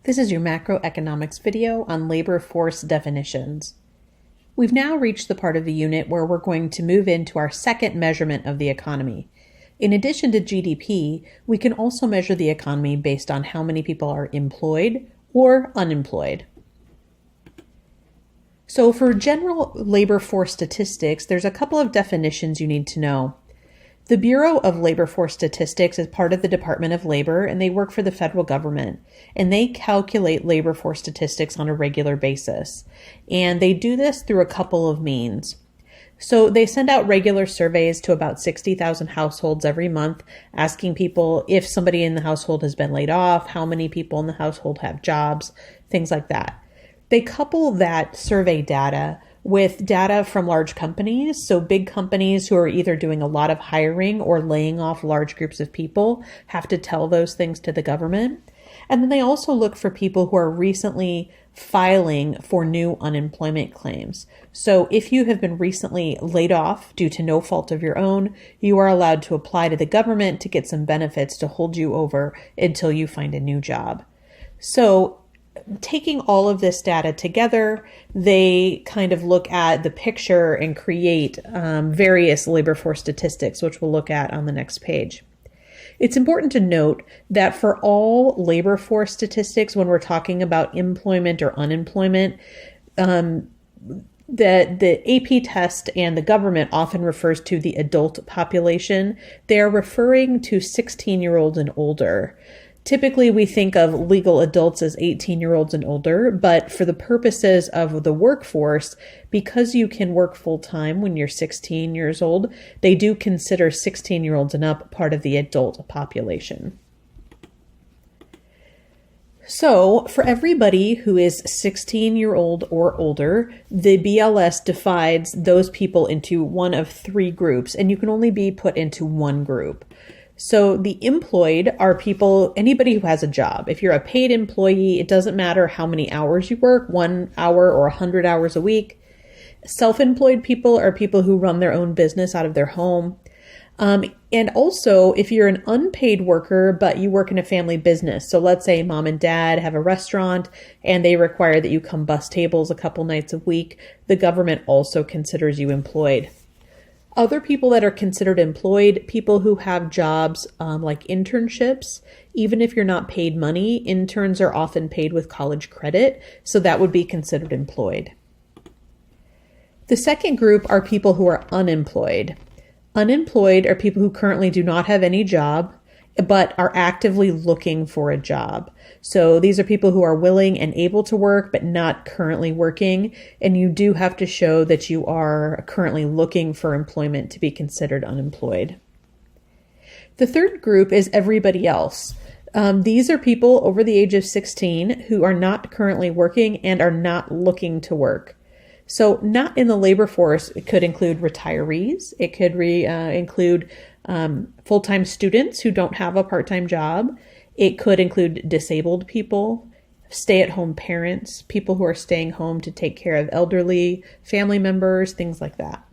This is your macroeconomics video on labor force definitions. We've now reached the part of the unit where we're going to move into our second measurement of the economy. In addition to GDP, we can also measure the economy based on how many people are employed or unemployed. So for general labor force statistics, there's a couple of definitions you need to know. The Bureau of Labor Force Statistics is part of the Department of Labor, and they work for the federal government, and they calculate labor force statistics on a regular basis. And they do this through a couple of means. So they send out regular surveys to about 60,000 households every month, asking people if somebody in the household has been laid off, how many people in the household have jobs, things like that. They couple that survey data with data from large companies. So big companies who are either doing a lot of hiring or laying off large groups of people have to tell those things to the government. And then they also look for people who are recently filing for new unemployment claims. So if you have been recently laid off due to no fault of your own, you are allowed to apply to the government to get some benefits to hold you over until you find a new job. So taking all of this data together, they kind of look at the picture and create various labor force statistics, which we'll look at on the next page. It's important to note that for all labor force statistics, when we're talking about employment or unemployment, the AP test and the government often refers to the adult population. They're referring to 16-year-olds and older. Typically, we think of legal adults as 18-year-olds and older, but for the purposes of the workforce, because you can work full-time when you're 16 years old, they do consider 16-year-olds and up part of the adult population. So, for everybody who is 16-year-old or older, the BLS divides those people into one of three groups, and you can only be put into one group. So the employed are people, anybody who has a job. If you're a paid employee, it doesn't matter how many hours you work, 1 hour or 100 hours a week. Self-employed people are people who run their own business out of their home. And also, if you're an unpaid worker, but you work in a family business. So let's say mom and dad have a restaurant and they require that you come bus tables a couple nights a week. The government also considers you employed. Other people that are considered employed, people who have jobs like internships. Even if you're not paid money, interns are often paid with college credit, so that would be considered employed. The second group are people who are unemployed. Unemployed are people who currently do not have any job, but are actively looking for a job. So these are people who are willing and able to work, but not currently working. And you do have to show that you are currently looking for employment to be considered unemployed. The third group is everybody else. These are people over the age of 16 who are not currently working and are not looking to work. So not in the labor force, it could include retirees. It could include full-time students who don't have a part-time job. It could include disabled people, stay-at-home parents, people who are staying home to take care of elderly family members, things like that.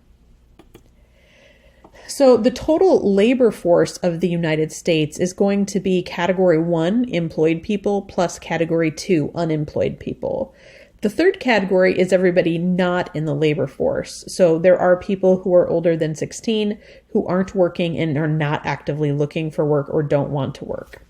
So the total labor force of the United States is going to be Category 1, employed people, plus Category 2, unemployed people. The third category is everybody not in the labor force. So there are people who are older than 16 who aren't working and are not actively looking for work or don't want to work.